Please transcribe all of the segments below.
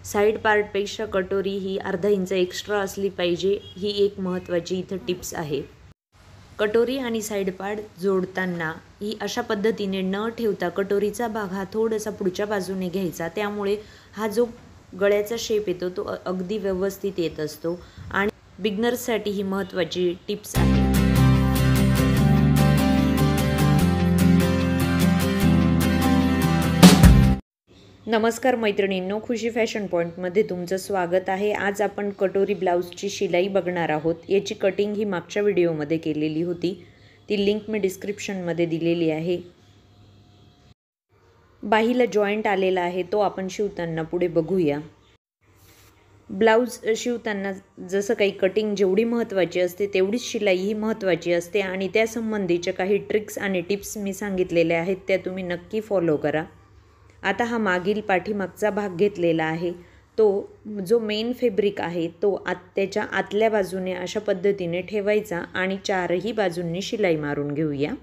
Side पार्टपेक्षा कटोरी ही अर्धा inch extra असली पाहिजे, ही एक महत्त्वाची इथं टिप्स आहे। कटोरी आणि साईड पार्ट जोडताना ही अशा पद्धतीने न ठेवता कटोरीचा भाग हा थोडासा पुढच्या बाजूने घ्यायचा, त्यामुळे हा जो गळ्याचा शेप येतो तो अगदी व्यवस्थित येत असतो आणि बिगनर्ससाठी ही महत्त्वाची टिप्स आहे। नमस्कार मैत्रिणींनो, खुशी फॅशन पॉईंटमध्ये तुमचं स्वागत आहे। आज आपण कटोरी ब्लाऊजची शिलाई बघणार आहोत। याची कटिंग ही मागच्या व्हिडिओमध्ये केलेली होती, ती लिंक मी डिस्क्रिप्शनमध्ये दिलेली आहे। बाहीला जॉईंट आलेला आहे, तो आपण शिवताना पुढे बघूया। ब्लाऊज शिवताना जसं काही कटिंग जेवढी महत्त्वाची असते तेवढीच शिलाई ही महत्त्वाची असते आणि त्यासंबंधीच्या काही ट्रिक्स आणि टिप्स मी सांगितलेल्या आहेत, त्या तुम्ही नक्की फॉलो करा। आता हा मागील पाठीमागचा भाग घेतलेला आहे, तो जो मेन फॅब्रिक आहे तो त्याच्या आतल्या बाजूने अशा पद्धतीने ठेवायचा आणि चारही बाजूंनी शिलाई मारून घेऊया।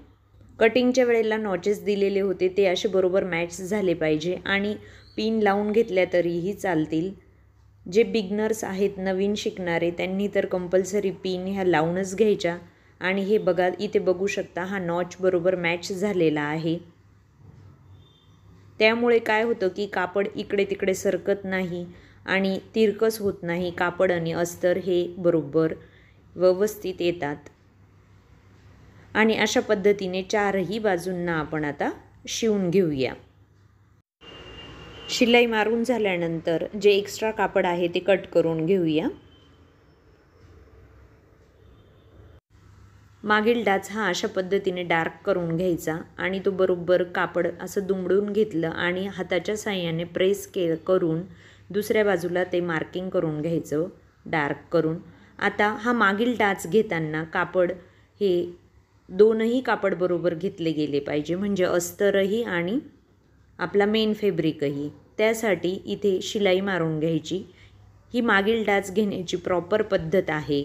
कटिंगच्या वेळेला नॉचेस दिलेले होते ते असे बरोबर मॅच झाले पाहिजे आणि पिन लावून घेतल्या तरीही चालतील। जे बिगनर्स आहेत, नवीन शिकणारे, त्यांनी तर कंपल्सरी पिन ह्या लावूनच घ्यायच्या। आणि हे बघा, इथे बघू शकता हा नॉच बरोबर मॅच झालेला आहे, त्यामुळे काय होतं की कापड इकडे तिकडे सरकत नाही आणि तिरकस होत नाही। कापड आणि अस्तर हे बरोबर व्यवस्थित येतात आणि अशा पद्धतीने चारही बाजूंना आपण आता शिवून घेऊया। शिलाई मारून झाल्यानंतर जे एक्स्ट्रा कापड आहे ते कट करून घेऊया। मागील डाच हा अशा पद्धतीने डार्क करून घ्यायचा आणि तो बरोबर कापड असं दुमडून घेतलं आणि हाताच्या साहाय्याने प्रेस करून दुसऱ्या बाजूला ते मार्किंग करून घ्यायचं डार्क करून। आता हा मागील डाच घेताना कापड हे दोनही कापड बरोबर घेतले गेले पाहिजे, म्हणजे अस्तरही आणि आपला मेन फॅब्रिकही। त्यासाठी इथे शिलाई मारून घ्यायची, ही मागील डाच घेण्याची प्रॉपर पद्धत आहे।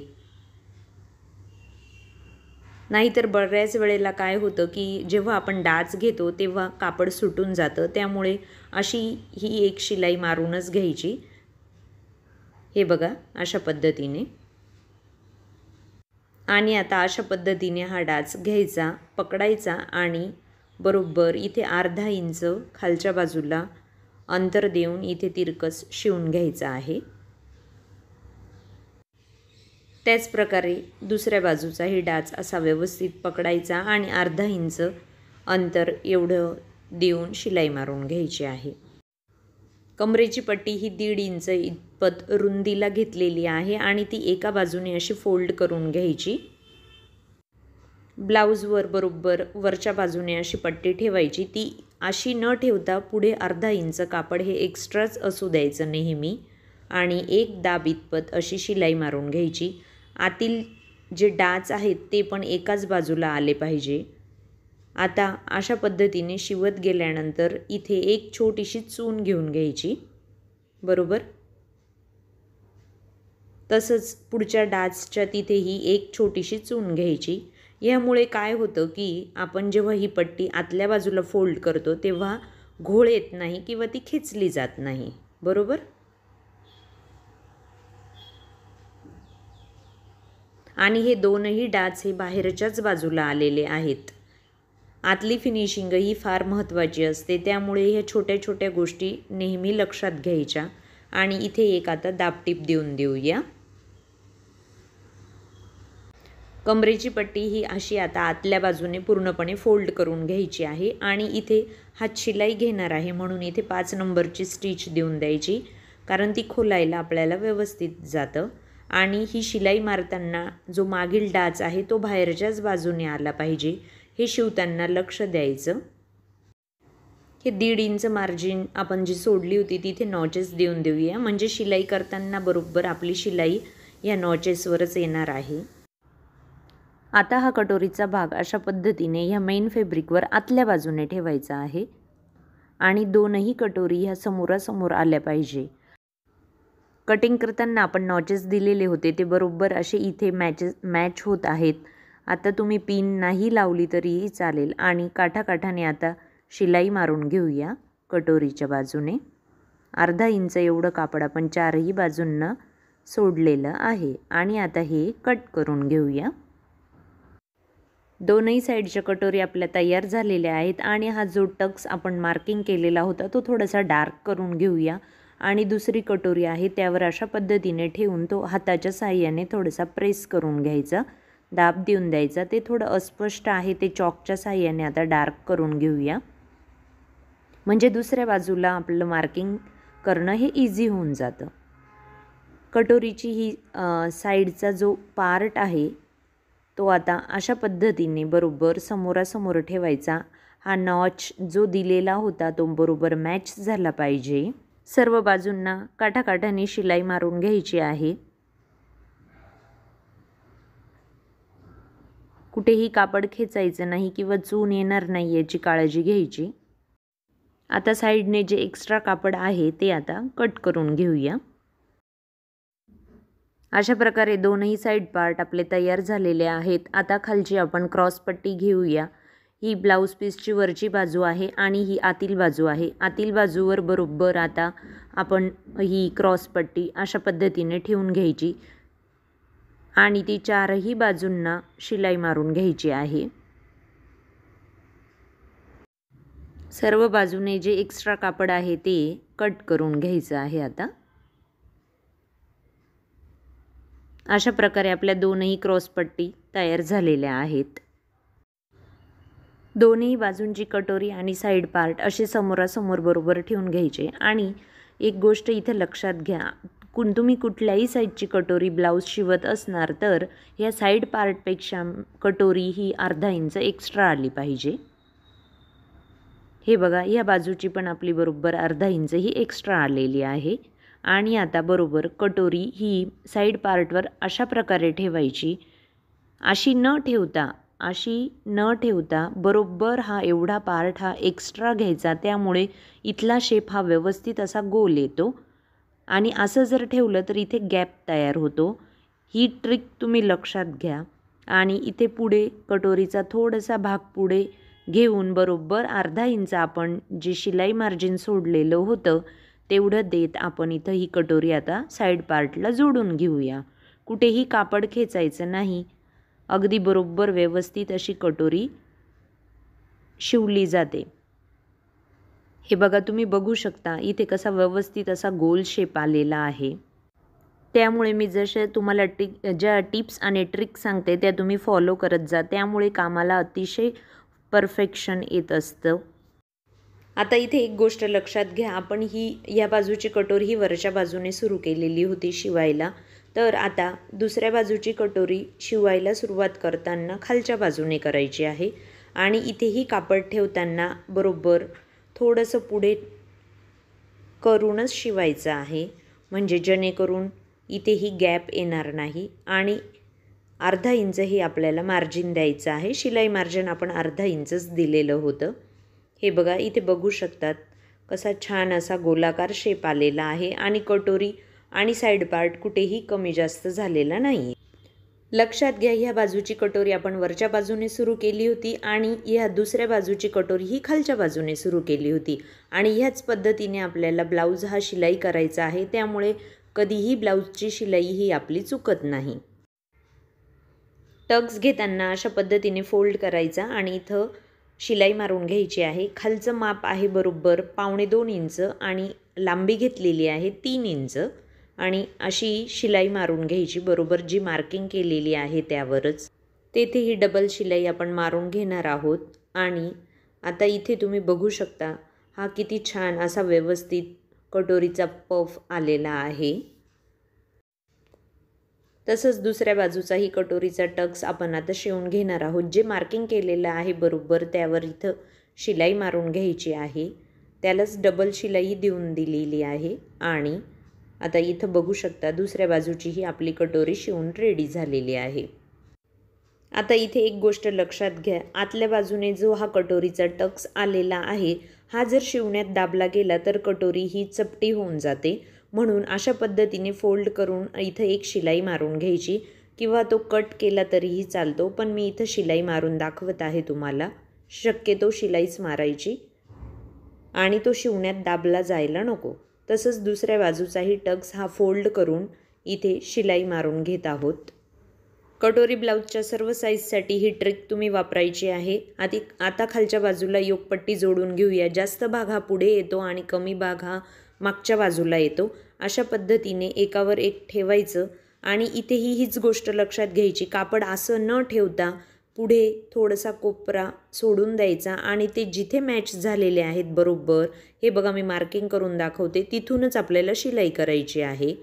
नाहीतर बऱ्याच वेळेला काय होतं की जेव्हा आपण डाच घेतो तेव्हा कापड सुटून जातं, त्यामुळे अशी ही एक शिलाई मारूनच घ्यायची। हे बघा अशा पद्धतीने। आणि आता अशा पद्धतीने हा डाच घ्यायचा, पकडायचा आणि बरोबर इथे अर्धा इंच खालच्या बाजूला अंतर देऊन इथे तिरकस शिवून घ्यायचा आहे। त्याच प्रकारे दुसऱ्या बाजूचाही डाच असा व्यवस्थित पकडायचा आणि अर्धा इंच अंतर एवढं देऊन शिलाई मारून घ्यायची आहे। कमरेची पट्टी ही 1.5 इंच इतपत रुंदीला घेतलेली आहे आणि ती एका बाजूने अशी फोल्ड करून घ्यायची। ब्लाऊजवर बरोबर वरच्या बाजूने अशी पट्टी ठेवायची, ती अशी न ठेवता पुढे अर्धा इंच कापड हे एक्स्ट्राच असू द्यायचं नेहमी आणि एक दाब इतपत अशी शिलाई मारून घ्यायची। आतील जे डाच आहेत ते पण एकाच बाजूला आले पाहिजे। आता अशा पद्धतीने शिवत गेल्यानंतर इथे एक छोटीशी चून घेऊन घ्यायची, बरोबर तसंच पुढच्या डाचच्या तिथेही एक छोटीशी चून घ्यायची। यामुळे काय होतं की आपण जेव्हा ही पट्टी आतल्या बाजूला फोल्ड करतो तेव्हा घोळ येत नाही किंवा ती खेचली जात नाही, बरोबर। आणि हे दोनही डाच हे बाहेरच्याच बाजूला आलेले आहेत। आतली फिनिशिंग ही फार महत्त्वाची असते, त्यामुळे ह्या छोट्या छोट्या गोष्टी नेहमी लक्षात घ्यायच्या। आणि इथे एक आता दाबटीप देऊन देऊया। कमरेची पट्टी ही अशी आता आतल्या बाजूने पूर्णपणे फोल्ड करून घ्यायची आहे आणि इथे हात शिलाई घेणार आहे म्हणून इथे 5 नंबरची स्टिच देऊन द्यायची, कारण ती खोलायला आपल्याला व्यवस्थित जातं। आणि ही शिलाई मारताना जो मागील डाच आहे तो बाहेरच्याच बाजूने आला पाहिजे, हे शिवताना लक्ष द्यायचं। हे 1.5 इंच मार्जिन आपण जी सोडली होती तिथे नॉचेस देऊन देऊया, म्हणजे शिलाई करताना बरोबर आपली शिलाई या नॉचेसवरच येणार आहे। आता हा कटोरीचा भाग अशा पद्धतीने ह्या मेन फॅब्रिकवर आतल्या बाजूने ठेवायचा आहे आणि दोनही कटोरी ह्या समोरासमोर आल्या पाहिजे। कटिंग करताना आपण नॉचेस दिलेले होते ते बरोबर असे इथे मॅच होत आहेत। आता तुम्ही पिन नाही लावली तरीही चालेल आणि काठाकाठाने आता शिलाई मारून घेऊया कटोरीच्या बाजूने। अर्धा इंच एवढं कापड आपण चारही बाजूंना सोडलेलं आहे आणि आता हे कट करून घेऊया। दोनही साईडच्या कटोरी आपल्या तयार झालेल्या आहेत आणि हा जो टक्स आपण मार्किंग केलेला होता तो थोडासा डार्क करून घेऊया आणि दुसरी कटोरी आहे त्यावर अशा पद्धतीने ठेवून तो हाताच्या साहाय्याने थोडासा प्रेस करून घ्यायचा, दाब देऊन द्यायचा। ते थोडं अस्पष्ट आहे ते चॉकच्या साहाय्याने आता डार्क करून घेऊया, म्हणजे दुसऱ्या बाजूला आपलं मार्किंग करणं हे इझी होऊन जातं। कटोरीची ही साईडचा जो पार्ट आहे तो आता अशा पद्धतीने बरोबर समोरासमोर ठेवायचा। हा नॉच जो दिलेला होता तो बरोबर मॅच झाला पाहिजे। सर्व बाजूंना काठाकाठाने शिलाई मारून घ्यायची आहे। कुठेही कापड खेचायचं नाही किंवा चून येणार नाही याची काळजी घ्यायची। आता साईडने जे एक्स्ट्रा कापड आहे ते आता कट करून घेऊया। अशा प्रकारे दोनही साइड पार्ट आपले तयार झालेले आहेत। आता खालची आपण क्रॉस पट्टी घेऊया। ही ब्लाउज पीसची वरची बाजू आहे आणि ही आतील बाजू आहे। आतील बाजूवर बरोबर आता आपण ही क्रॉस पट्टी अशा पद्धतीने ठेवून घ्यायची आणि ती चारही बाजूंना शिलाई मारून घ्यायची आहे। सर्व बाजूने जे एक्स्ट्रा कापड आहे ते कट करून घ्यायचं आहे। आता अशा प्रकारे आपल्या दोनही क्रॉस पट्टी तयार झालेल्या आहेत। दोन्ही बाजूंची कटोरी आणि साइड पार्ट असे समोरासमोर बरोबर ठेवून घ्यायचे आणि एक गोष्ट इथे लक्षात घ्या, तुम्ही कुठल्याही साईडची कटोरी ब्लाउज शिवत असणार तर या साइड पार्टपेक्षा कटोरी ही अर्धा इंच एक्स्ट्रा आली पाहिजे। हे बघा, या बाजूची पण आपली बरोबर अर्धा इंच ही एक्स्ट्रा आलेली आहे आणि आता बरोबर कटोरी ही साइड पार्टवर अशा प्रकारे ठेवायची। अशी न ठेवता बरोबर हा एवढा पार्ट हा एक्स्ट्रा घ्यायचा, त्यामुळे इथला शेप हा व्यवस्थित असा गोल येतो आणि असं जर ठेवलं तर इथे गॅप तयार होतो। ही ट्रिक तुम्ही लक्षात घ्या आणि इथे पुढे कटोरीचा थोडासा भाग पुढे घेऊन बरोबर अर्धा इंच आपण जे शिलाई मार्जिन सोडलेलं होतं तेवढं देत आपण इथं ही कटोरी आता साइड पार्टला जोडून घेऊया। कुठेही कापड खेचायचं नाही, अगदी बरोबर व्यवस्थित अशी कटोरी शिवली जाते। हे बघा, तुम्ही बघू शकता इथे कसा व्यवस्थित असा गोल शेप आलेला आहे। त्यामुळे मी जसे तुम्हाला ज्या टिप्स आणि ट्रिक सांगते त्या तुम्ही फॉलो करत जा, त्यामुळे कामाला अतिशय परफेक्शन येत असतं। आता इथे एक गोष्ट लक्षात घ्या, आपण या बाजूची कटोरी ही वरच्या बाजूने सुरू केलेली होती शिवायला, तर आता दुसऱ्या बाजूची कटोरी शिवायला सुरुवात करताना खालच्या बाजूने करायची आहे आणि इथेही कापड ठेवताना बरोबर थोडंसं पुढे करूनच शिवायचं आहे, म्हणजे जेणेकरून इथेही गॅप येणार नाही आणि अर्धा इंच हे आपल्याला मार्जिन द्यायचं आहे। शिलाई मार्जिन आपण अर्धा इंचच दिलेलं होतं। हे बघा, इथे बघू शकतात कसा छान असा गोलाकार शेप आलेला आहे आणि कटोरी आणि साइड पार्ट कुठेही कमी जास्त झालेला नाही। लक्षात घ्या, ह्या बाजूची कटोरी आपण वरच्या बाजूने सुरू केली होती आणि ह्या दुसऱ्या बाजूची कटोरी ही खालच्या बाजूने सुरू केली होती आणि ह्याच पद्धतीने आपल्याला ब्लाऊज हा शिलाई करायचा आहे, त्यामुळे कधीही ब्लाऊजची शिलाई ही आपली चुकत नाही। टक्स घेताना अशा पद्धतीने फोल्ड करायचा आणि इथं शिलाई मारून घ्यायची आहे। खालचं माप आहे बरोबर 2.25 इंच आणि लांबी घेतलेली आहे 3 इंच आणि अशी शिलाई मारून घ्यायची बरोबर जी मार्किंग केलेली आहे त्यावरच। तेथे ही डबल शिलाई आपण मारून घेणार आहोत आणि आता इथे तुम्ही बघू शकता हा किती छान असा व्यवस्थित कटोरीचा पफ आलेला आहे। तसंच दुसऱ्या बाजूचाही कटोरीचा टक्स आपण आता शिवून घेणार आहोत। जे मार्किंग केलेलं आहे बरोबर त्यावर इथं शिलाई मारून घ्यायची आहे, त्यालाच डबल शिलाई देऊन दिलेली आहे आणि आता इथं बघू शकता दुसऱ्या बाजूची ही आपली कटोरी शिवून रेडी झालेली आहे। आता इथे एक गोष्ट लक्षात घ्या, आतल्या बाजूने जो हा कटोरीचा टक्स आलेला आहे हा जर शिवण्यात दाबला गेला तर कटोरी ही चपटी होऊन जाते, म्हणून अशा पद्धतीने फोल्ड करून इथं एक शिलाई मारून घ्यायची किंवा तो कट केला तरीही चालतो, पण मी इथं शिलाई मारून दाखवत आहे तुम्हाला। शक्यतो शिलाईच मारायची आणि तो शिवण्यात दाबला जायला नको। तसंच दुसऱ्या बाजूचाही टक्स हा फोल्ड करून इथे शिलाई मारून घेत आहोत। कटोरी ब्लाऊजच्या सर्व साईजसाठी ही ट्रिक तुम्ही वापरायची आहे। आता खालच्या बाजूला योगपट्टी जोडून घेऊया। जास्त भाग हा पुढे येतो आणि कमी भाग हा मागच्या बाजूला येतो। अशा पद्धतीने एकावर एक ठेवायचं आणि इथेही हीच गोष्ट लक्षात घ्यायची, कापड असं न ठेवता पुढे थोडासा कोपरा सोडून द्यायचा आणि ते जिथे मॅच झालेले आहेत बरोबर, हे बघा मी मार्किंग करून दाखवते, तिथूनच आपल्याला शिलाई करायची आहे।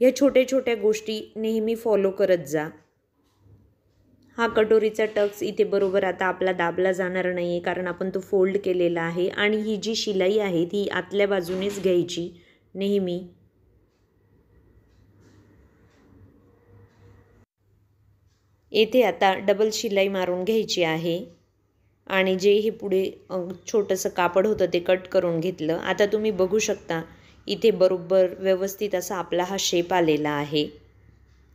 या छोट्या छोट्या गोष्टी नेहमी फॉलो करत जा। हा कटोरीचा टक्स इथे बरोबर आता आपला दाबला जाणार नाही आहे, कारण आपण तो फोल्ड केलेला आहे आणि ही जी शिलाई आहे ती आतल्या बाजूनेच घ्यायची नेहमी। येथे आता डबल शिलाई मारून घ्यायची आहे आणि जे हे पुढे छोटंसं कापड होतं ते कट करून घेतलं। आता तुम्ही बघू शकता इथे बरोबर व्यवस्थित असा आपला हा शेप आलेला आहे,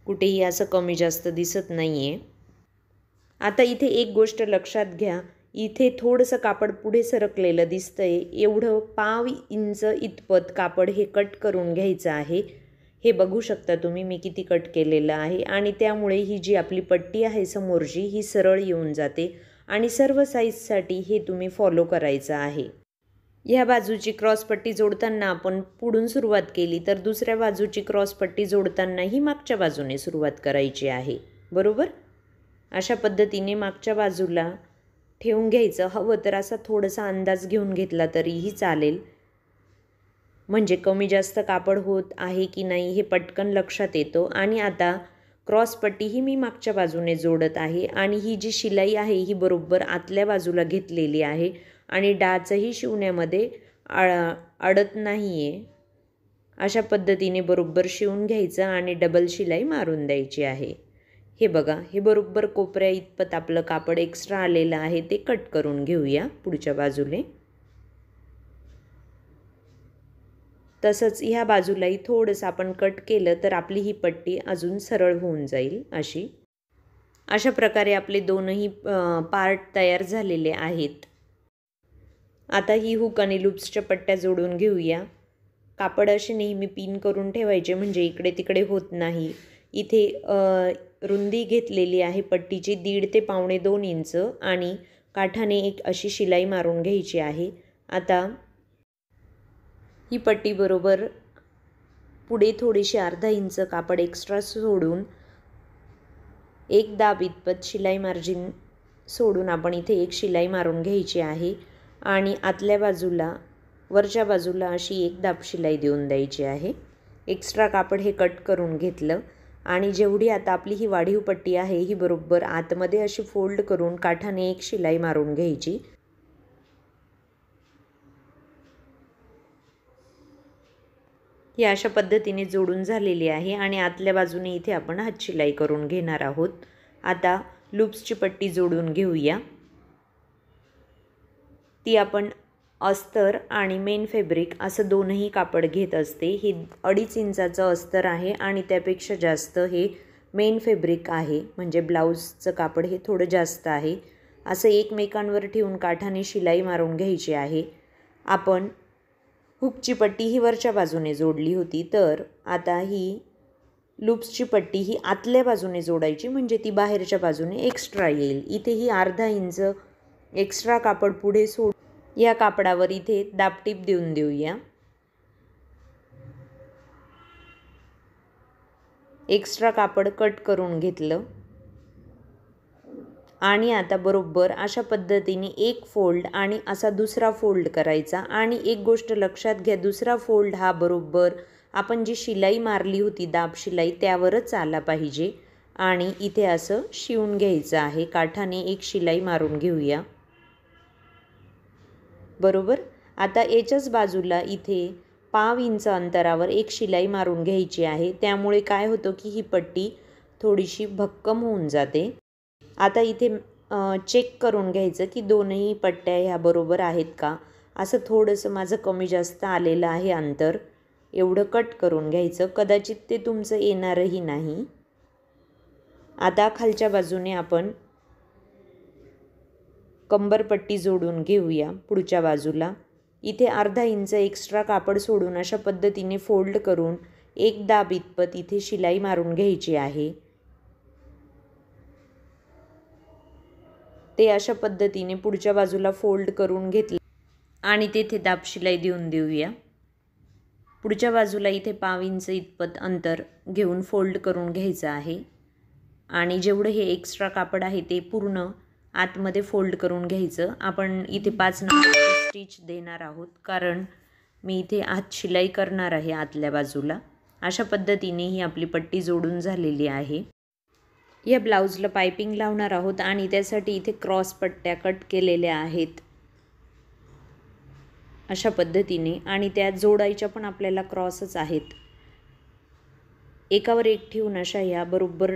कुठेही असं कमी जास्त दिसत नाही आहे। आता इथे एक गोष्ट लक्षात घ्या, इथे थोडंसं कापड पुढे सरकलेलं दिसतंय, एवढं पाव इंच इतपत कापड हे कट करून घ्यायचं आहे। हे बघू शकता तुम्ही मी किती कट केलेलं आहे आणि त्यामुळे ही जी आपली पट्टी आहे समोरची ही सरळ येऊन जाते आणि सर्व साईजसाठी हे तुम्ही फॉलो करायचं आहे। ह्या बाजूची क्रॉसपट्टी जोडताना आपण पुढून सुरुवात केली तर दुसऱ्या बाजूची क्रॉसपट्टी जोडतानाही मागच्या बाजूने सुरुवात करायची आहे, बरोबर? अशा पद्धतीने मागच्या बाजूला ठेवून घ्यायचं। हवं तर असा थोडासा अंदाज घेऊन घेतला तरीही चालेल, म्हणजे कमी जास्त कापड होत आहे की नाही हे पटकन लक्षात येतो। आणि आता क्रॉसपट्टी ही मी मागच्या बाजूने जोडत आहे आणि ही जी शिलाई आहे ही बरोबर आतल्या बाजूला घेतलेली आहे आणि डाचही शिवण्यामध्ये अडत नाही आहे। अशा पद्धतीने बरोबर शिवून घ्यायचं आणि डबल शिलाई मारून द्यायची आहे। हे बघा, हे बरोबर कोपऱ्या इतपत आपलं कापड एक्स्ट्रा आलेलं आहे ते कट करून घेऊया पुढच्या बाजूने। तसंच ह्या बाजूलाही थोडंसं आपण कट केलं तर आपली ही पट्टी अजून सरळ होऊन जाईल अशी। अशा प्रकारे आपले दोनही पार्ट तयार झालेले आहेत। आता ही हुक आणि लूप्सच्या पट्ट्या जोडून घेऊया। कापड असे नेहमी पिन करून ठेवायचे, म्हणजे इकडे तिकडे होत नाही। इथे रुंदी घेतलेली आहे पट्टीची 1.5 ते 1.25 इंच आणि काठाने एक अशी शिलाई मारून घ्यायची आहे। आता ही पट्टी बरोबर पुढे थोडीशी अर्धा इंच कापड एक्स्ट्रा सोडून एक दाब इतपत शिलाई मार्जिन सोडून आपण इथे एक शिलाई मारून घ्यायची आहे आणि आतल्या बाजूला वरच्या बाजूला अशी एक दाब शिलाई देऊन द्यायची आहे। एक्स्ट्रा कापड हे कट करून घेतलं आणि जेवढी आता आपली ही वाढीव पट्टी आहे ही बरोबर आतमध्ये अशी फोल्ड करून काठाने एक शिलाई मारून घ्यायची। ही अशा पद्धतीने जोडून झालेली आहे आणि आतल्या बाजूने इथे आपण हातशिलाई करून घेणार आहोत। आता लूप्सची पट्टी जोडून घेऊया। ती आपण अस्तर आणि मेन फॅब्रिक असं दोनही कापड घेत असते। हे 2.5 इंचाचं अस्तर आहे आणि त्यापेक्षा जास्त हे मेन फॅब्रिक आहे, म्हणजे ब्लाऊजचं कापड हे थोडं जास्त आहे। असं एकमेकांवर ठेवून काठाने शिलाई मारून घ्यायची आहे। आपण हुकची पट्टी ही वरच्या बाजूने जोडली होती, तर आता ही लूप्सची पट्टी ही आतल्या बाजूने जोडायची, म्हणजे ती बाहेरच्या बाजूने एक्स्ट्रा येईल। इथे ही अर्धा इंच एक्स्ट्रा कापड पुढे सोड या कापडावर इथे दाबटीप देऊन देऊया। एक्स्ट्रा कापड कट करून घेतलं आणि आता बरोबर अशा पद्धतीने एक फोल्ड आणि असा दुसरा फोल्ड करायचा। आणि एक गोष्ट लक्षात घ्या, दुसरा फोल्ड हा बरोबर आपण जी शिलाई मारली होती दाब शिलाई त्यावरच आला पाहिजे आणि इथे असं शिवून घ्यायचं आहे। काठाने एक शिलाई मारून घेऊया, बरोबर। आता याच्याच बाजूला इथे पाव इंच अंतरावर एक शिलाई मारून घ्यायची आहे, त्यामुळे काय होतं की ही पट्टी थोडीशी भक्कम होऊन जाते। आता इथे चेक करून घ्यायचं की दोनही पट्ट्या ह्या बरोबर आहेत का। असं थोडंसं माझं कमी जास्त आलेलं आहे अंतर, एवढं कट करून घ्यायचं, कदाचित ते तुमचं येणारही नाही। आता खालच्या बाजूने आपण कंबरपट्टी जोडून घेऊया पुढच्या बाजूला। इथे अर्धा इंच एक्स्ट्रा कापड सोडून अशा पद्धतीने फोल्ड करून एक दाब इतपत इथे शिलाई मारून घ्यायची आहे। ते अशा पद्धतीने पुढच्या बाजूला फोल्ड करून घेतले आणि तेथे दाब शिलाई देऊन देऊया। पुढच्या बाजूला इथे पाव इंच इतपत अंतर घेऊन फोल्ड करून घ्यायचं आहे आणि जेवढं हे एक्स्ट्रा कापड आहे ते पूर्ण आतमध्ये फोल्ड करून घ्यायचं। आपण इथे 5 नंबरची स्टिच देणार आहोत कारण मी इथे हात शिलाई करणार आहे आतल्या बाजूला। अशा पद्धतीने ही आपली पट्टी जोडून झालेली आहे। या ब्लाउजला पाइपिंग लावणार आहोत आणि त्यासाठी इथे क्रॉस पट्ट्या कट केलेल्या आहेत अशा पद्धतीने आणि त्या जोडायच्या पण आपल्याला क्रॉसच आहेत। एकावर एक ठेवून अशा या बरोबर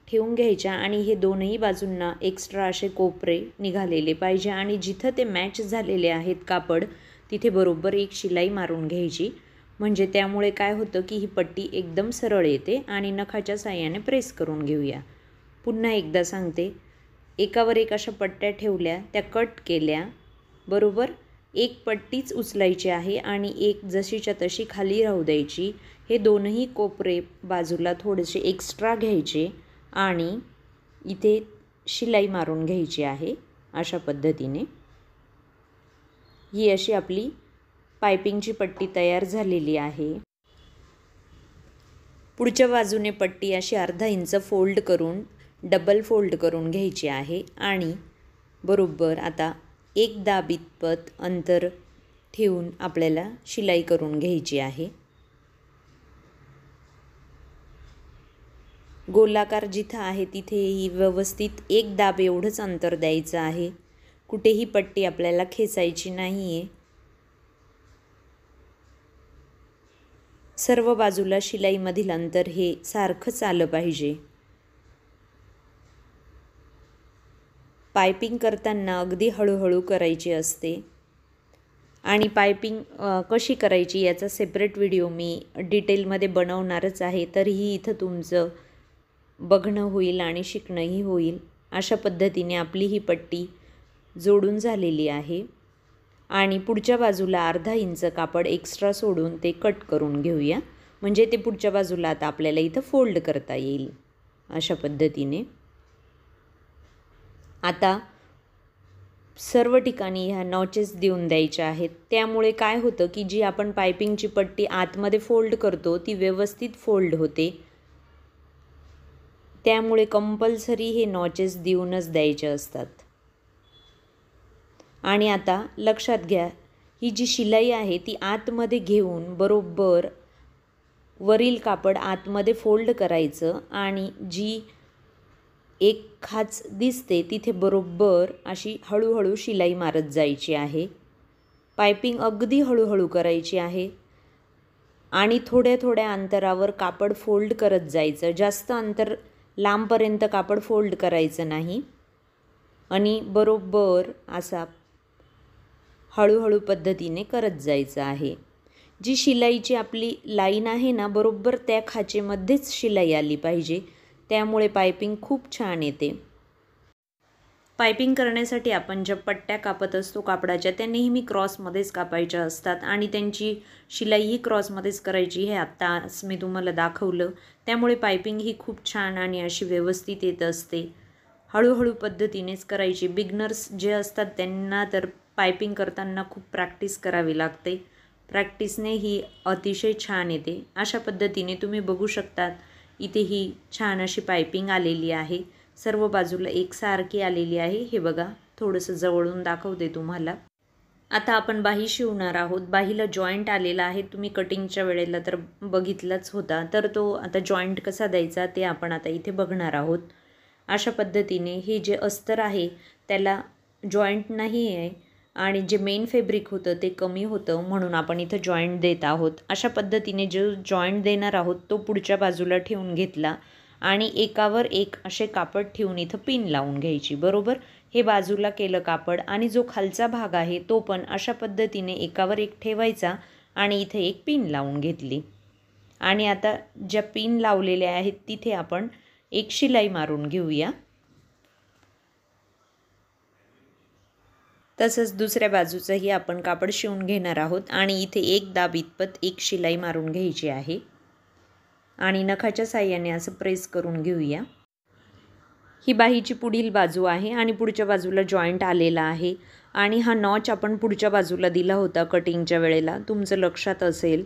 ठेवून घ्यायच्या आणि हे दोनही बाजूंना एक्स्ट्रा असे कोपरे निघालेले पाहिजे आणि जिथं ते मॅच झालेले आहेत कापड तिथे बरोबर एक शिलाई मारून घ्यायची। म्हणजे त्यामुळे काय होतं की ही पट्टी एकदम सरळ येते आणि नखाच्या साहाय्याने प्रेस करून घेऊया। पुन्हा एकदा सांगते, एकावर एक अशा पट्ट्या ठेवल्या, त्या कट केल्या, बरोबर एक पट्टीच उचलायची आहे आणि एक जशीच्या तशी खाली राहू द्यायची। हे दोनही कोपरे बाजूला थोडेसे एक्स्ट्रा घ्यायचे आणि इथे शिलाई मारून घ्यायची आहे अशा पद्धतीने। ही अशी आपली पाइपिंगची पट्टी तयार झालेली आहे। पुढच्या बाजूने पट्टी अशी अर्धा इंच फोल्ड करून डबल फोल्ड करून घ्यायची आहे आणि बरोबर आता एक दाब इतपत अंतर ठेवून आपल्याला शिलाई करून घ्यायची आहे। गोलाकार जिथं आहे तिथेही व्यवस्थित एक दाब एवढंच अंतर द्यायचं आहे। कुठेही पट्टी आपल्याला खेचायची नाही आहे। सर्व बाजूला शिलाईमधील अंतर हे सारखंच आलं पाहिजे। पाइपिंग करताना अगदी हळूहळू करायची असते आणि पाइपिंग कशी करायची याचा सेपरेट व्हिडिओ मी डिटेलमध्ये बनवणारच आहे। तरीही इथं तुमचं बघणं होईल आणि शिकणंही होईल। अशा पद्धतीने आपली ही पट्टी जोडून झालेली आहे आणि पुढच्या बाजूला अर्धा इंच कापड एक्स्ट्रा सोडून ते कट करून घेऊया। म्हणजे ते पुढच्या बाजूला आता आपल्याला इथं फोल्ड करता येईल अशा पद्धतीने। आता सर्व ठिकाणी ह्या नॉचेस देऊन द्यायच्या आहेत। त्यामुळे काय होतं की जी आपण पाइपिंगची पट्टी आतमध्ये फोल्ड करतो ती व्यवस्थित फोल्ड होते। त्यामुळे कंपल्सरी हे नॉचेस देऊनच द्यायचे असतात। आणि आता लक्षात घ्या, ही जी शिलाई आहे ती आतमध्ये घेऊन बरोबर वरील कापड आतमध्ये फोल्ड करायचं आणि जी एक खाच दिसते तिथे बरोबर अशी हळूहळू शिलाई मारत जायची आहे। पाइपिंग अगदी हळूहळू करायची आहे आणि थोड्या थोड्या अंतरावर कापड फोल्ड करत जायचं। जास्त अंतर लांबपर्यंत कापड फोल्ड करायचं नाही आणि बरोबर असा हळूहळू पद्धतीने करत जायचं आहे। जी शिलाईची आपली लाईन आहे ना, बरोबर त्या खाचेमध्येच शिलाई आली पाहिजे। त्यामुळे पाइपिंग खूप छान येते। पाइपिंग करण्यासाठी आपण ज्या पट्ट्या कापत असतो कापडाच्या त्या नेहमी क्रॉसमध्येच कापायच्या असतात आणि त्यांची शिलाईही क्रॉसमध्येच करायची। हे आत्ताच मी तुम्हाला दाखवलं। त्यामुळे पाइपिंग ही खूप छान आणि अशी व्यवस्थित येत असते। हळूहळू पद्धतीनेच करायची। बिगनर्स जे असतात त्यांना तर पाइपिंग करताना खूप प्रॅक्टिस करावी लागते। प्रॅक्टिसने ही अतिशय छान येते। अशा पद्धतीने तुम्ही बघू शकतात इथे ही छान अशी पाइपिंग आलेली आहे। सर्व बाजूला एकसारखी आलेली आहे। हे बघा, थोडंसं जवळून दाखवते तुम्हाला। आता आपण बाही शिवणार आहोत। बाहीला जॉईंट आलेला आहे, तुम्ही कटिंगच्या वेळेला तर बघितलाच होता। तर तो आता जॉईंट कसा द्यायचा ते आपण आता इथे बघणार आहोत। अशा पद्धतीने हे जे अस्तर आहे त्याला जॉईंट नाही आहे आणि जे मेन फॅब्रिक होतं ते कमी होतं म्हणून आपण इथं जॉईंट देत आहोत। अशा पद्धतीने जो जॉईंट देणार आहोत तो पुढच्या बाजूला ठेवून घेतला आणि एकावर एक असे कापड ठेवून इथं पिन लावून घ्यायची। बरोबर, हे बाजूला केलं कापड आणि जो खालचा भाग आहे तो पण अशा पद्धतीने एकावर एक ठेवायचा आणि इथे एक पिन लावून घेतली आणि आता ज्या पिन लावलेल्या आहेत तिथे आपण एक शिलाई मारून घेऊया। तसंच दुसऱ्या बाजूचंही आपण कापड शिवून घेणार आहोत आणि इथे एक दाब इतपत एक शिलाई मारून घ्यायची आहे आणि नखाच्या साहाय्याने असं प्रेस करून घेऊया। ही बाहीची पुढील बाजू आहे आणि पुढच्या बाजूला जॉईंट आलेला आहे आणि हा नॉच आपण पुढच्या बाजूला दिला होता कटिंगच्या वेळेला, तुमचं लक्षात असेल।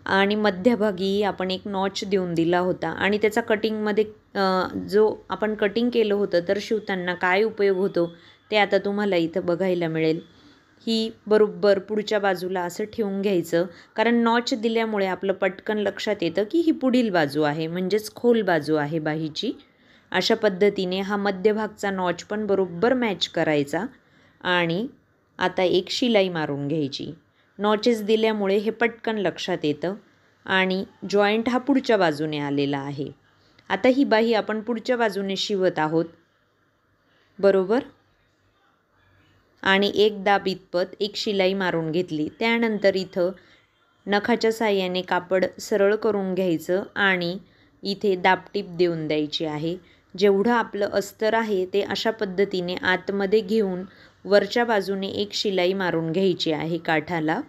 आणि मध्यभागी आपण एक नॉच देऊन दिला होता आणि त्याचा कटिंगमध्ये जो आपण कटिंग केलं होतं तर शिवताना काय उपयोग होतो ते आता तुम्हाला इथं बघायला मिळेल। ही बरोबर पुढच्या बाजूला असं ठेवून घ्यायचं, कारण नॉच दिल्यामुळे आपलं पटकन लक्षात येतं की ही पुढील बाजू आहे, म्हणजेच खोल बाजू आहे बाहीची। अशा पद्धतीने हा मध्यभागचा नॉच पण बरोबर मॅच करायचा आणि आता एक शिलाई मारून घ्यायची। नॉचेस दिल्यामुळे हे पटकन लक्षात येतं आणि जॉईंट हा पुढच्या बाजूने आलेला आहे। आता ही बाही आपण पुढच्या बाजूने शिवत आहोत, बरोबर। आणि एक दाब इतपत एक शिलाई मारून घेतली। त्यानंतर इथं नखाच्या साहाय्याने कापड सरळ करून घ्यायचं आणि इथे दाबटीप देऊन द्यायची आहे। जेवढं आपलं अस्तर आहे ते अशा पद्धतीने आतमध्ये घेऊन वरच्या बाजूने एक शिलाई मारून घ्यायची आहे काठाला।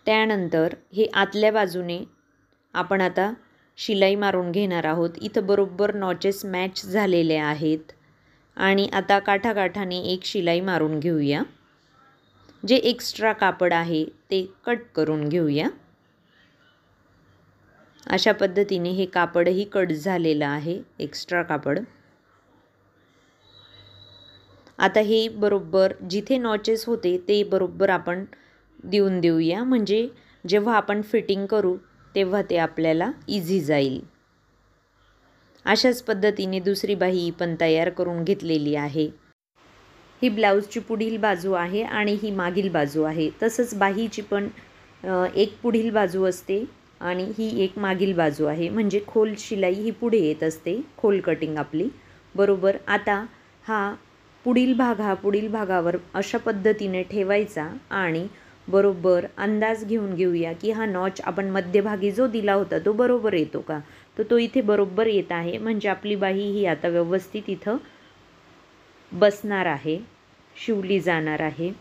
त्यानंतर हे आतल्या बाजूने आपण आता शिलाई मारून घेणार आहोत। इथं बरोबर नॉचेस मॅच झालेले आहेत आणि आता काठाकाठाने एक शिलाई मारून घेऊया। जे एक्स्ट्रा कापड आहे ते कट करून घेऊया। अशा पद्धतीने हे कापडही कट झालेलं आहे, एक्स्ट्रा कापड। आता हे बरोबर जिथे नॉचेस होते ते बरोबर आपण देऊन देऊया, म्हणजे जेव्हा आपण फिटिंग करू तेव्हा ते आपल्याला इझी जाईल। अशाच पद्धतीने दुसरी बाही पण तयार करून घेतलेली आहे। ही ब्लाऊजची पुढील बाजू आहे आणि ही मागील बाजू आहे। तसंच बाहीची पण एक पुढील बाजू असते आणि ही एक मागील बाजू आहे, म्हणजे खोल शिलाई ही पुढे येत असते, खोल कटिंग आपली, बरोबर। आता हा पुढील भाग हा पुढील भागावर अशा पद्धतीने ठेवायचा आणि बरोबर अंदाज घेऊन घेऊया की हा नॉच आपण मध्यभागी जो दिला होता तो बरोबर येतो का, तर तो इथे बरोबर येत आहे, म्हणजे आपली बाही ही आता व्यवस्थित इथं बसणार आहे, शिवली जाणार आहे।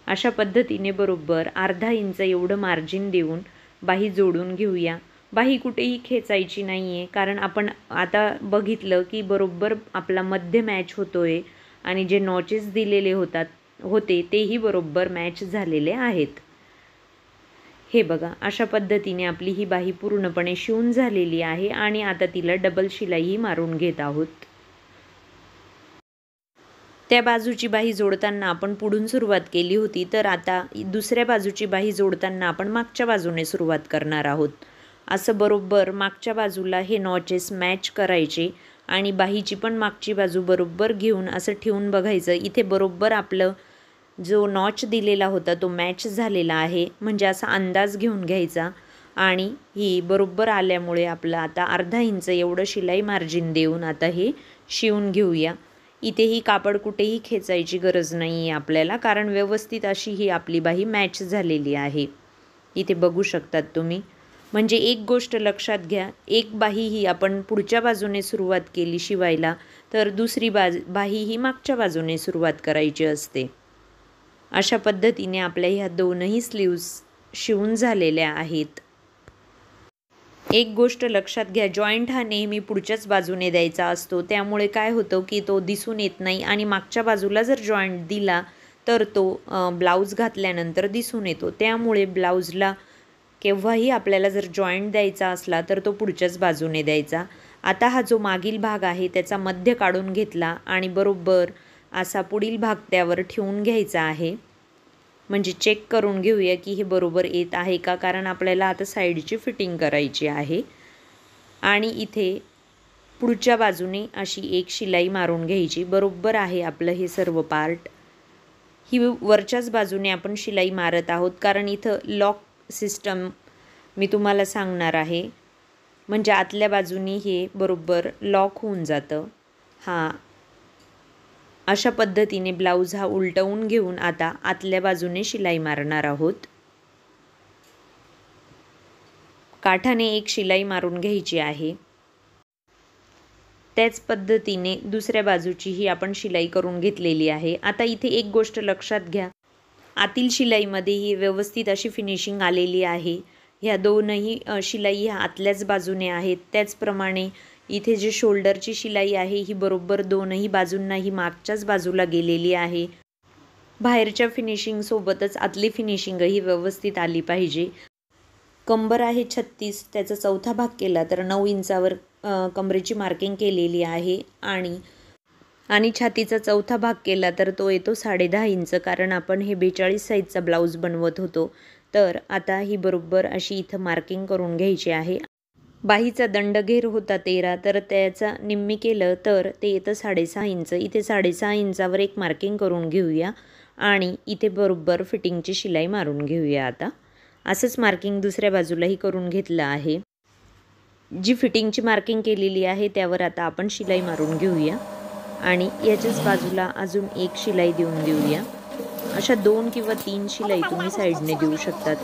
अशा पद्धतीने बरोबर अर्धा इंच एवढं मार्जिन देऊन बाही जोडून घेऊया। बाही कुठेही खेचायची नाही आहे, कारण आपण आता बघितलं की बरोबर आपला मध्य मॅच होतोय आणि जे नॉचेस दिलेले होते तेही बरोबर मॅच झालेले आहेत। हे बघा, अशा पद्धतीने आपली ही बाही पूर्णपणे शिवून झालेली आहे आणि आता तिला डबल शिलाईही मारून घेत आहोत। त्या बाजूची बाही जोडताना आपण पुढून सुरुवात केली होती, तर आता दुसऱ्या बाजूची बाही जोडताना आपण मागच्या बाजूने सुरुवात करणार आहोत। असं बरोबर मागच्या बाजूला हे नॉचेस मॅच करायचे आणि बाहीची पण मागची बाजू बरोबर घेऊन असं ठेवून बघायचं, इथे बरोबर आपलं जो नॉच दिलेला होता तो मॅच झालेला आहे, म्हणजे असा अंदाज घेऊन घ्यायचा आणि ही बरोबर आल्यामुळे आपलं आता अर्धा इंच एवढं शिलाई मार्जिन देऊन आता हे शिवून घेऊया। इथेही कापड कुठेही खेचायची गरज नाही आहे आपल्याला, कारण व्यवस्थित अशी ही आपली बाही मॅच झालेली आहे, इथे बघू शकतात तुम्ही। म्हणजे एक गोष्ट लक्षात घ्या, एक बाही ही आपण पुढच्या बाजूने सुरुवात केली शिवायला तर दुसरी बाही ही मागच्या बाजूने सुरुवात करायची असते। अशा पद्धतीने आपल्या ह्या दोनही स्लीव्ज शिवून झालेल्या आहेत। एक गोष्ट लक्षात घ्या, जॉईंट हा नेहमी पुढच्याच बाजूने द्यायचा असतो, त्यामुळे काय होतं की तो दिसून येत नाही आणि मागच्या बाजूला जर जॉईंट दिला तर तो ब्लाऊज घातल्यानंतर दिसून येतो। त्यामुळे ब्लाऊजला केव्हाही आपल्याला जर जॉईंट द्यायचा असला तर तो पुढच्याच बाजूने द्यायचा। आता हा जो मागील भाग आहे त्याचा मध्य काढून घेतला आणि बरोबर असा पुढील भाग त्यावर ठेवून घ्यायचा आहे, म्हणजे चेक करून घेऊया की हे बरोबर येत आहे का, कारण आपल्याला आता साईडची फिटिंग करायची आहे। आणि इथे पुढच्या बाजूने अशी एक शिलाई मारून घ्यायची, बरोबर आहे आपलं हे सर्व पार्ट। ही वरच्याच बाजूने आपण शिलाई मारत आहोत, कारण इथं लॉक सिस्टम मी तुम्हाला सांगणार आहे, म्हणजे आतल्या बाजूनी हे बरोबर लॉक होऊन जातं। अशा पद्धतीने ब्लाऊज हा उलटवून घेऊन आता आतल्या बाजूने शिलाई मारणार आहोत। काठाने एक शिलाई मारून घ्यायची आहे। त्याच पद्धतीने दुसऱ्या बाजूचीही आपण शिलाई करून घेतलेली आहे। आता इथे एक गोष्ट लक्षात घ्या, आतील शिलाईमध्येही व्यवस्थित अशी फिनिशिंग आलेली आहे। ह्या दोनही शिलाई ह्या आतल्याच बाजूने आहेत। त्याचप्रमाणे इथे जे शोल्डरची शिलाई आहे ही बरोबर दोनही बाजूंनाही मागच्याच बाजूला गेलेली आहे। बाहेरच्या फिनिशिंग सोबतच आतली फिनिशिंगही व्यवस्थित आली पाहिजे। कंबर आहे 36, त्याचा चौथा भाग केला तर 9 इंचावर कंबरेची मार्किंग केलेली आहे आणि छातीचा चौथा भाग केला तर तो येतो 10.5 इंच, कारण आपण हे 42 साईजचा ब्लाऊज बनवत होतो। तर आता ही बरोबर अशी इथं मार्किंग करून घ्यायची आहे। बाहीचा दंडघेर होता 13, तर त्याचा निम्मी केलं तर ते येतं 6.5 इंच। इथे 6.5 इंचावर एक मार्किंग करून घेऊया आणि इथे बरोबर फिटिंगची शिलाई मारून घेऊया। आता असंच मार्किंग दुसऱ्या बाजूलाही करून घेतलं आहे। जी फिटिंगची मार्किंग केलेली आहे त्यावर आता आपण शिलाई मारून घेऊया आणि याच्याच बाजूला अजून एक शिलाई देऊन देऊया। अशा 2 किंवा 3 शिलाई तुम्ही साईडने देऊ शकतात।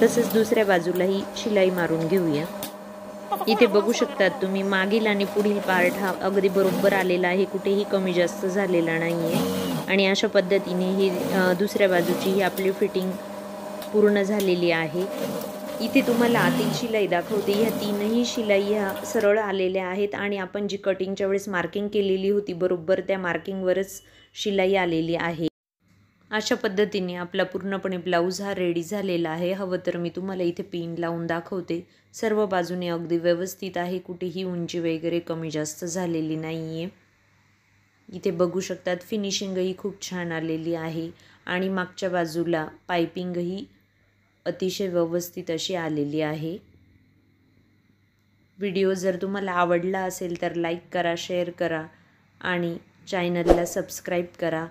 तसंच दुसऱ्या बाजूलाही शिलाई मारून घेऊया। इथे बघू शकतात तुम्ही, मागील आणि पुढील पार्ट हा अगदी बरोबर आलेला आहे, कुठेही कमी जास्त झालेला नाही आहे। आणि अशा पद्धतीने ही दुसऱ्या बाजूची ही आपली फिटिंग पूर्ण झालेली आहे। इथे तुम्हाला आतील शिलाई दाखवते, ह्या तीनही शिलाई ह्या सरळ आलेल्या आहेत आणि आपण जी कटिंगच्या वेळेस मार्किंग केलेली होती बरोबर त्या मार्किंगवरच शिलाई आलेली आहे। अशा पद्धतीने आपला पूर्णपणे ब्लाऊज हा रेडी झालेला आहे। हवं तर मी तुम्हाला इथे पिन लावून दाखवते। सर्व बाजूने अगदी व्यवस्थित आहे, कुठेही उंची वगैरे कमी जास्त झालेली नाही आहे। इथे बघू शकतात फिनिशिंगही खूप छान आलेली आहे आणि मागच्या बाजूला पायपिंगही अतिशय व्यवस्थित अशी आलेली आहे। व्हिडिओ जर तुम्हाला आवडला असेल तर लाईक करा, शेअर करा आणि चॅनलला सबस्क्राईब करा।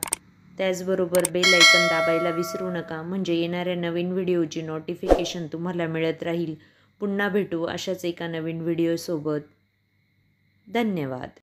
त्याचबरोबर बेल आयकॉन दाबायला विसरू नका, म्हणजे येणाऱ्या नवीन व्हिडिओची नोटिफिकेशन तुम्हाला मिळत राहील। पुन्हा भेटू अशाच एका नवीन व्हिडिओसोबत। धन्यवाद।